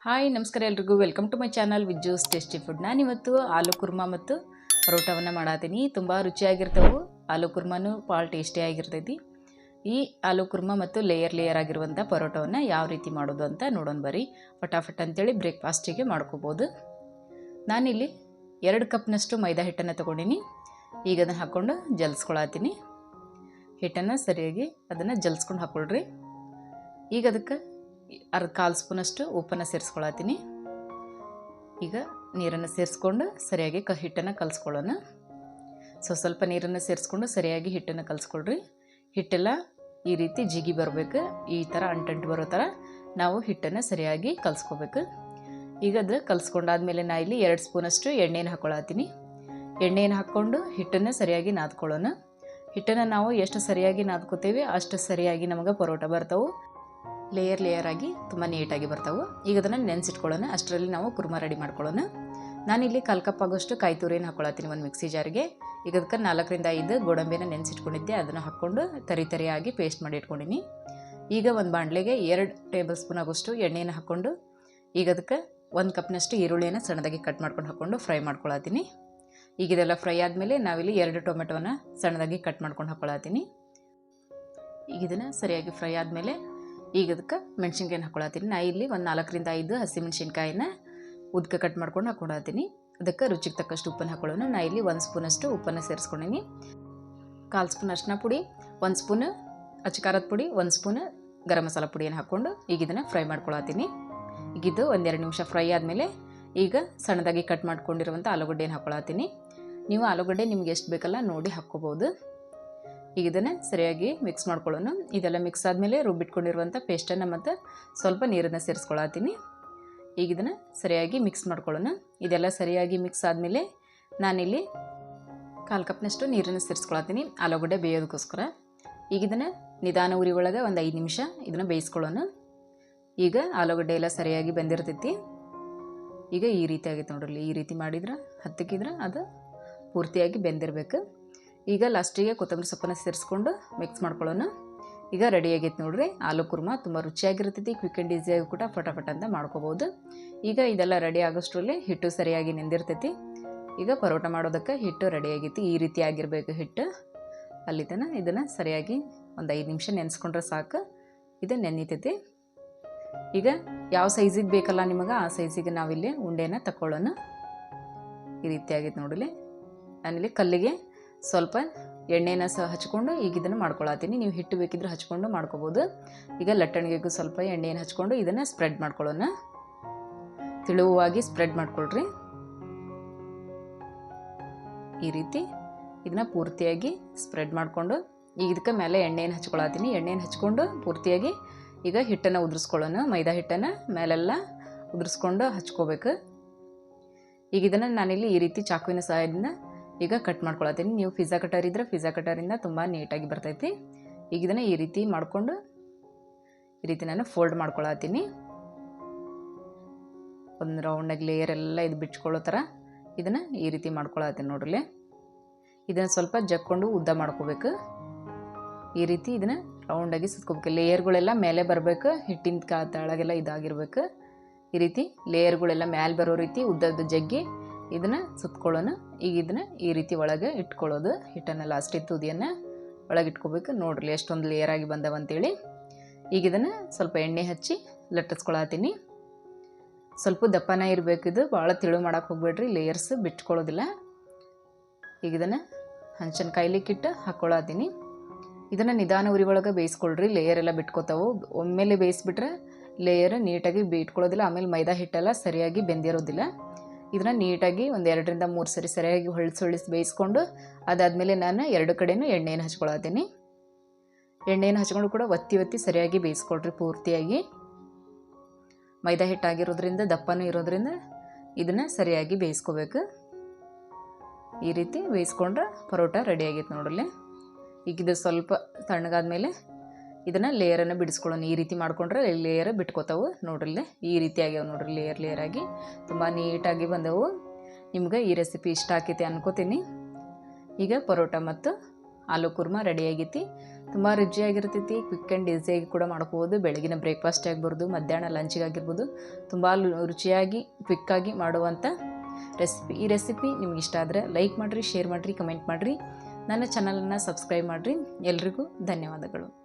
Hi ನಮಸ್ಕಾರ ಎಲ್ರಿಗೂ welcome to my channel Vijju's tasty food. ನಾನಿವತ್ತು ಆಲೂ ಕುರ್ಮಾ ಮತ್ತು ಪರೋಟವನ್ನು ಮಾಡತ್ತೀನಿ. ತುಂಬ ರುಚಿಯಾಗಿರ್ತವೆ. ಆಲೂ ಕುರ್ಮಾನು ಭಾಳ ಟೇಸ್ಟಿಯಾಗಿರ್ತೈತಿ. ಈ ಆಲೂ ಕುರ್ಮಾ ಮತ್ತು ಲೇಯರ್ ಆಗಿರುವಂಥ ಪರೋಟವನ್ನು ಯಾವ ರೀತಿ ಮಾಡೋದು ಅಂತ ನೋಡೋಣ ಬರ್ರಿ. ಫಟಾಫಟ್ ಅಂತೇಳಿ ಬ್ರೇಕ್ಫಾಸ್ಟಿಗೆ ಮಾಡ್ಕೋಬೋದು. ನಾನಿಲ್ಲಿ 2 ಕಪ್ನಷ್ಟು ಮೈದಾ ಹಿಟ್ಟನ್ನು ತೊಗೊಂಡಿನಿ. ಈಗ ಅದನ್ನು ಹಾಕ್ಕೊಂಡು ಜಲ್ಸ್ಕೊಳತ್ತೀನಿ. ಹಿಟ್ಟನ್ನು ಸರಿಯಾಗಿ ಅದನ್ನು ಜಲ್ಸ್ಕೊಂಡು ಹಾಕ್ಕೊಳ್ರಿ. ಈಗ ಅದಕ್ಕೆ ಕಾಲು ಸ್ಪೂನಷ್ಟು ಉಪ್ಪನ್ನು ಸೇರಿಸ್ಕೊಳತ್ತೀನಿ. ಈಗ ನೀರನ್ನು ಸೇರಿಸ್ಕೊಂಡು ಸರಿಯಾಗಿ ಹಿಟ್ಟನ್ನು ಕಲಿಸ್ಕೊಳ್ಳೋಣ. ಸ್ವಲ್ಪ ನೀರನ್ನು ಸೇರಿಸ್ಕೊಂಡು ಸರಿಯಾಗಿ ಹಿಟ್ಟನ್ನು ಕಲಿಸ್ಕೊಳ್ರಿ. ಹಿಟ್ಟೆಲ್ಲ ಈ ರೀತಿ ಜಿಗಿ ಬರಬೇಕು. ಈ ಥರ ಅಂಟಂಟು ಬರೋ ಥರ ನಾವು ಹಿಟ್ಟನ್ನು ಸರಿಯಾಗಿ ಕಲಿಸ್ಕೋಬೇಕು. ಈಗ ಅದು ಕಲಿಸ್ಕೊಂಡಾದ್ಮೇಲೆ ನಾ ಇಲ್ಲಿ 2 ಸ್ಪೂನಷ್ಟು ಎಣ್ಣೆನ ಹಾಕ್ಕೊಳತ್ತೀನಿ. ಎಣ್ಣೆಯನ್ನು ಹಾಕ್ಕೊಂಡು ಹಿಟ್ಟನ್ನು ಸರಿಯಾಗಿ ನಾದ್ಕೊಳ್ಳೋಣ. ಹಿಟ್ಟನ್ನು ನಾವು ಎಷ್ಟು ಸರಿಯಾಗಿ ನಾದ್ಕೋತೇವೆ ಅಷ್ಟು ಸರಿಯಾಗಿ ನಮಗೆ ಪರೋಟ ಬರ್ತಾವೆ. ಲೇಯರ್ ಆಗಿ ತುಂಬ ನೀಟಾಗಿ ಬರ್ತಾವೆ. ಈಗ ಅದನ್ನು ನೆನೆಸಿಟ್ಕೊಳ್ಳೋಣ. ಅಷ್ಟರಲ್ಲಿ ನಾವು ಕುರ್ಮಾ ರೆಡಿ ಮಾಡ್ಕೊಳ್ಳೋಣ. ನಾನಿಲ್ಲಿ 1/4 ಕಪ್ ಆಗೋಷ್ಟು ಕಾಯಿ ತುರಿಯನ್ನು ಹಾಕ್ಕೊಳತ್ತೀನಿ ಒಂದು ಮಿಕ್ಸಿ ಜಾರಿಗೆ. ಈಗ ಅದಕ್ಕೆ 4 ರಿಂದ 5 ಗೋಡಂಬಿಯನ್ನು ನೆನೆಸಿಟ್ಕೊಂಡಿದ್ದೆ. ಅದನ್ನು ಹಾಕ್ಕೊಂಡು ತರಿಯಾಗಿ ಪೇಸ್ಟ್ ಮಾಡಿ ಇಟ್ಕೊಂಡಿನಿ. ಈಗ ಒಂದು ಬಾಣಲೆಗೆ 2 ಟೇಬಲ್ ಸ್ಪೂನ್ ಆಗೋಷ್ಟು ಎಣ್ಣೆಯನ್ನು ಹಾಕ್ಕೊಂಡು ಈಗ ಅದಕ್ಕೆ 1 ಕಪ್ನಷ್ಟು ಈರುಳ್ಳಿಯನ್ನು ಸಣ್ಣದಾಗಿ ಕಟ್ ಮಾಡ್ಕೊಂಡು ಹಾಕ್ಕೊಂಡು ಫ್ರೈ ಮಾಡ್ಕೊಳತ್ತೀನಿ. ಈಗ ಇದೆಲ್ಲ ಫ್ರೈ ಆದಮೇಲೆ ನಾವಿಲ್ಲಿ 2 ಟೊಮೆಟೊವನ್ನು ಸಣ್ಣದಾಗಿ ಕಟ್ ಮಾಡ್ಕೊಂಡು ಹಾಕ್ಕೊಳತ್ತೀನಿ. ಈಗ ಇದನ್ನು ಸರಿಯಾಗಿ ಫ್ರೈ ಆದಮೇಲೆ ಈಗ ಅದಕ್ಕೆ ಮೆಣಸಿನ್ಕಾಯಿನ ಹಾಕ್ಕೊಳತ್ತೀನಿ. ನಾ ಇಲ್ಲಿ ಒಂದು 4 ರಿಂದ 5 ಹಸಿಮೆಣ್ಸಿನ್ಕಾಯಿನ ಉದ್ಕ ಕಟ್ ಮಾಡ್ಕೊಂಡು ಹಾಕ್ಕೊಳತ್ತೀನಿ. ಅದಕ್ಕೆ ರುಚಿಗೆ ತಕ್ಕಷ್ಟು ಉಪ್ಪನ್ನು ಹಾಕ್ಕೊಳ್ಳೋಣ. ನಾ ಇಲ್ಲಿ 1 ಸ್ಪೂನಷ್ಟು ಉಪ್ಪನ್ನು ಸೇರಿಸ್ಕೊಂಡಿನಿ. 1/4 ಸ್ಪೂನ್ ಅರಿಶಿನ ಪುಡಿ, 1 ಸ್ಪೂನ್ ಅಚ್ಚಕಾರದ ಪುಡಿ, 1 ಸ್ಪೂನ್ ಗರಂ ಮಸಾಲ ಪುಡಿಯನ್ನು ಹಾಕ್ಕೊಂಡು ಈಗ ಇದನ್ನು ಫ್ರೈ ಮಾಡ್ಕೊಳತ್ತೀನಿ. ಈಗ ಇದು 1-2 ನಿಮಿಷ ಫ್ರೈ ಆದಮೇಲೆ ಈಗ ಸಣ್ಣದಾಗಿ ಕಟ್ ಮಾಡ್ಕೊಂಡಿರುವಂಥ ಆಲೂಗಡ್ಡೆಯನ್ನು ಹಾಕ್ಕೊಳತ್ತೀನಿ. ನೀವು ಆಲೂಗಡ್ಡೆ ನಿಮ್ಗೆ ಎಷ್ಟು ಬೇಕಲ್ಲ ನೋಡಿ ಹಾಕ್ಕೋಬೋದು. ಈಗ ಇದನ್ನು ಸರಿಯಾಗಿ ಮಿಕ್ಸ್ ಮಾಡ್ಕೊಳ್ಳೋಣ. ಇದೆಲ್ಲ ಮಿಕ್ಸ್ ಆದಮೇಲೆ ರುಬ್ಬಿಟ್ಕೊಂಡಿರುವಂಥ ಪೇಸ್ಟನ್ನು ಮತ್ತು ಸ್ವಲ್ಪ ನೀರನ್ನು ಸೇರಿಸ್ಕೊಳತ್ತೀನಿ. ಈಗ ಇದನ್ನು ಸರಿಯಾಗಿ ಮಿಕ್ಸ್ ಮಾಡ್ಕೊಳ್ಳೋಣ. ಇದೆಲ್ಲ ಸರಿಯಾಗಿ ಮಿಕ್ಸ್ ಆದಮೇಲೆ ನಾನಿಲ್ಲಿ 1/4 ಕಪ್ನಷ್ಟು ನೀರನ್ನು ಸೇರಿಸ್ಕೊಳತ್ತೀನಿ ಆಲೂಗಡ್ಡೆ ಬೇಯೋದಕ್ಕೋಸ್ಕರ. ಈಗ ಇದನ್ನು ನಿಧಾನ ಉರಿ ಒಳಗೆ ಒಂದು 5 ನಿಮಿಷ ಇದನ್ನು ಬೇಯಿಸ್ಕೊಳ್ಳೋಣ. ಈಗ ಆಲೂಗಡ್ಡೆ ಎಲ್ಲ ಸರಿಯಾಗಿ ಬೆಂದಿರ್ತೈತಿ. ಈಗ ಈ ರೀತಿ ಆಗೈತೆ ನೋಡ್ರಿ. ಈ ರೀತಿ ಮಾಡಿದ್ರೆ ಹತ್ತಕ್ಕಿದ್ರೆ ಅದು ಪೂರ್ತಿಯಾಗಿ ಬೆಂದಿರಬೇಕು. ಈಗ ಲಾಸ್ಟಿಗೆ ಕೊತ್ತಂಬರಿ ಸೊಪ್ಪನ್ನು ಸೇರಿಸ್ಕೊಂಡು ಮಿಕ್ಸ್ ಮಾಡ್ಕೊಳ್ಳೋಣ. ಈಗ ರೆಡಿ ಆಗೈತೆ ನೋಡ್ರಿ ಆಲೂ ಕುರ್ಮಾ. ತುಂಬ ರುಚಿಯಾಗಿರ್ತೈತಿ. ಕ್ವಿಕ್ ಆ್ಯಂಡ್ ಈಸಿಯಾಗಿ ಕೂಡ ಫಟಾಫಟ್ ಅಂತ ಮಾಡ್ಕೋಬೋದು. ಈಗ ಇದೆಲ್ಲ ರೆಡಿ ಆಗೋಷ್ಟರಲ್ಲಿ ಹಿಟ್ಟು ಸರಿಯಾಗಿ ನೆಂದಿರ್ತೈತಿ. ಈಗ ಪರೋಟ ಮಾಡೋದಕ್ಕೆ ಹಿಟ್ಟು ರೆಡಿ ಆಗೈತಿ. ಈ ರೀತಿ ಆಗಿರಬೇಕು ಹಿಟ್ಟು. ಅಲ್ಲಿ ತನಕ ಇದನ್ನು ಸರಿಯಾಗಿ ಒಂದು 5 ನಿಮಿಷ ನೆನೆಸ್ಕೊಂಡ್ರೆ ಸಾಕು. ಇದು ನೆನೀತೈತಿ. ಈಗ ಯಾವ ಸೈಜಿಗೆ ಬೇಕಲ್ಲ ನಿಮಗೆ ಆ ಸೈಜಿಗೆ ನಾವಿಲ್ಲಿ ಉಂಡೆನ ತಗೊಳ್ಳೋಣ. ಈ ರೀತಿ ಆಗೈತೆ ನೋಡಲಿ. ನಾನಿಲ್ಲಿ ಕಲ್ಲಿಗೆ ಸ್ವಲ್ಪ ಎಣ್ಣೆನ ಹಚ್ಕೊಂಡು ಈಗ ಇದನ್ನು ಮಾಡ್ಕೊಳತ್ತೀನಿ. ನೀವು ಹಿಟ್ಟು ಬೇಕಿದ್ರೆ ಹಚ್ಕೊಂಡು ಮಾಡ್ಕೋಬೋದು. ಈಗ ಲಟ್ಟಣಿಗೆಗೂ ಸ್ವಲ್ಪ ಎಣ್ಣೆಯನ್ನು ಹಚ್ಕೊಂಡು ಇದನ್ನು ಸ್ಪ್ರೆಡ್ ಮಾಡ್ಕೊಳ್ಳೋಣ. ತಿಳುವಾಗಿ ಸ್ಪ್ರೆಡ್ ಮಾಡ್ಕೊಳ್ರಿ. ಈ ರೀತಿ ಇದನ್ನ ಪೂರ್ತಿಯಾಗಿ ಸ್ಪ್ರೆಡ್ ಮಾಡಿಕೊಂಡು ಈಗ ಇದಕ್ಕೆ ಮೇಲೆ ಎಣ್ಣೆಯನ್ನು ಹಚ್ಕೊಳತ್ತೀನಿ. ಎಣ್ಣೆಯನ್ನು ಹಚ್ಕೊಂಡು ಪೂರ್ತಿಯಾಗಿ ಈಗ ಹಿಟ್ಟನ್ನು ಉದುರಿಸ್ಕೊಳ್ಳೋಣ. ಮೈದಾ ಹಿಟ್ಟನ್ನು ಮೇಲೆಲ್ಲ ಉದುರಿಸ್ಕೊಂಡು ಹಚ್ಕೋಬೇಕು. ಈಗ ಇದನ್ನು ನಾನಿಲ್ಲಿ ಈ ರೀತಿ ಚಾಕುವಿನ ಸಹಾಯದಿಂದ ಈಗ ಕಟ್ ಮಾಡ್ಕೊಳತ್ತೀನಿ. ನೀವು ಪಿಜ್ಜಾ ಕಟರ್ ಇದ್ದರೆ ಪಿಜ್ಜಾ ಕಟರಿಂದ ತುಂಬ ನೀಟಾಗಿ ಬರ್ತೈತಿ. ಈಗ ಇದನ್ನು ಈ ರೀತಿ ಮಾಡಿಕೊಂಡು ಈ ರೀತಿ ನಾನು ಫೋಲ್ಡ್ ಮಾಡ್ಕೊಳತ್ತೀನಿ. ಒಂದು ರೌಂಡಾಗಿ ಲೇಯರ್ ಎಲ್ಲ ಇದು ಬಿಚ್ಕೊಳ್ಳೋ ಥರ ಇದನ್ನು ಈ ರೀತಿ ಮಾಡ್ಕೊಳತ್ತೀನಿ ನೋಡ್ರಿ. ಇದನ್ನು ಸ್ವಲ್ಪ ಜಕ್ಕೊಂಡು ಉದ್ದ ಮಾಡ್ಕೋಬೇಕು. ಈ ರೀತಿ ಇದನ್ನು ರೌಂಡಾಗಿ ಸುತ್ಕೋಬೇಕು. ಲೇಯರ್ಗಳೆಲ್ಲ ಮೇಲೆ ಬರಬೇಕು. ಹಿಟ್ಟಿನ ತಳಗೆಲ್ಲ ಇದಾಗಿರ್ಬೇಕು. ಈ ರೀತಿ ಲೇಯರ್ಗಳೆಲ್ಲ ಮೇಲೆ ಬರೋ ರೀತಿ ಉದ್ದದ ಜಗ್ಗಿ ಇದನ್ನು ಸುತ್ಕೊಳ್ಳೋಣ. ಈಗ ಇದನ್ನು ಈ ರೀತಿ ಒಳಗೆ ಇಟ್ಕೊಳ್ಳೋದು. ಹಿಟ್ಟನ್ನು ಲಾಸ್ಟಿಗೆ ತುದಿಯನ್ನು ಒಳಗೆ ಇಟ್ಕೋಬೇಕು. ನೋಡ್ರಿ ಎಷ್ಟೊಂದು ಲೇಯರ್ ಆಗಿ ಬಂದವಂತೇಳಿ. ಈಗ ಇದನ್ನು ಸ್ವಲ್ಪ ಎಣ್ಣೆ ಹಚ್ಚಿ ಲಟ್ಟಿಸ್ಕೊಳತ್ತೀನಿ. ಸ್ವಲ್ಪ ದಪ್ಪನ ಇರಬೇಕು. ಇದು ಭಾಳ ತಿಳು ಮಾಡೋಕೆ ಹೋಗ್ಬೇಡ್ರಿ, ಲೇಯರ್ಸ್ ಬಿಟ್ಕೊಳ್ಳೋದಿಲ್ಲ. ಈಗ ಇದನ್ನು ಹಂಚನ ಕಾಯ್ಲಿಕ್ಕಿಟ್ಟು ಹಾಕ್ಕೊಳತ್ತೀನಿ. ಇದನ್ನು ನಿಧಾನ ಉರಿ ಒಳಗೆ ಬೇಯಿಸ್ಕೊಳ್ರಿ. ಲೇಯರ್ ಎಲ್ಲ ಬಿಟ್ಕೋತಾವೆ. ಒಮ್ಮೆಲೆ ಬೇಯಿಸ್ಬಿಟ್ರೆ ಲೇಯರ್ ನೀಟಾಗಿ ಬಿಟ್ಕೊಳ್ಳೋದಿಲ್ಲ. ಆಮೇಲೆ ಮೈದಾ ಹಿಟ್ಟೆಲ್ಲ ಸರಿಯಾಗಿ ಬೆಂದಿರೋದಿಲ್ಲ. ಇದನ್ನು ನೀಟಾಗಿ ಒಂದು 2 ರಿಂದ 3 ಸರಿ ಸರಿಯಾಗಿ ಹೊಳ್ಸಿ ಬೇಯಿಸ್ಕೊಂಡು ಅದಾದಮೇಲೆ ನಾನು 2 ಕಡೆಯೂ ಎಣ್ಣೆಯನ್ನು ಹಚ್ಕೊಳತ್ತೀನಿ. ಎಣ್ಣೆಯನ್ನು ಹಚ್ಕೊಂಡು ಕೂಡ ಒತ್ತಿ ಸರಿಯಾಗಿ ಬೇಯಿಸ್ಕೊಳ್ರಿ ಪೂರ್ತಿಯಾಗಿ. ಮೈದಾ ಹಿಟ್ಟಾಗಿರೋದ್ರಿಂದ ದಪ್ಪನೂ ಇರೋದ್ರಿಂದ ಇದನ್ನು ಸರಿಯಾಗಿ ಬೇಯಿಸ್ಕೋಬೇಕು. ಈ ರೀತಿ ಬೇಯಿಸ್ಕೊಂಡ್ರೆ ಪರೋಟ ರೆಡಿ ಆಗೈತೆ ನೋಡಲಿ. ಈಗ ಇದು ಸ್ವಲ್ಪ ತಣ್ಣಗಾದ್ಮೇಲೆ ಇದನ್ನು ಲೇಯರನ್ನು ಬಿಡಿಸ್ಕೊಳ್ಳೋಣ. ಈ ರೀತಿ ಮಾಡಿಕೊಂಡ್ರೆ ಲೇಯರ್ ಬಿಟ್ಕೋತಾವೆ ನೋಡ್ರಿ. ಈ ರೀತಿ ಆಗ್ಯಾವ ನೋಡ್ರಿ. ಲೇಯರ್ ಆಗಿ ತುಂಬ ನೀಟಾಗಿ ಬಂದವು. ನಿಮ್ಗೆ ಈ ರೆಸಿಪಿ ಇಷ್ಟ ಆಕೈತಿ ಅನ್ಕೋತೀನಿ. ಈಗ ಪರೋಟ ಮತ್ತು ಆಲೂ ಕುರ್ಮಾ ರೆಡಿ ಆಗೈತಿ. ತುಂಬ ರುಚಿಯಾಗಿರ್ತೈತಿ. ಕ್ವಿಕ್ ಆ್ಯಂಡ್ ಈಸಿಯಾಗಿ ಕೂಡ ಮಾಡ್ಕೋಬೋದು. ಬೆಳಗಿನ ಬ್ರೇಕ್ಫಾಸ್ಟ್ ಆಗಿರ್ಬೋದು, ಮಧ್ಯಾಹ್ನ ಲಂಚಿಗೆ ಆಗಿರ್ಬೋದು. ತುಂಬ ರುಚಿಯಾಗಿ ಕ್ವಿಕ್ಕಾಗಿ ಮಾಡುವಂಥ ರೆಸಿಪಿ. ಈ ರೆಸಿಪಿ ನಿಮ್ಗೆ ಇಷ್ಟ ಆದರೆ ಲೈಕ್ ಮಾಡಿರಿ, ಶೇರ್ ಮಾಡಿರಿ, ಕಮೆಂಟ್ ಮಾಡಿರಿ. ನನ್ನ ಚಾನಲನ್ನು ಸಬ್ಸ್ಕ್ರೈಬ್ ಮಾಡಿರಿ. ಎಲ್ರಿಗೂ ಧನ್ಯವಾದಗಳು.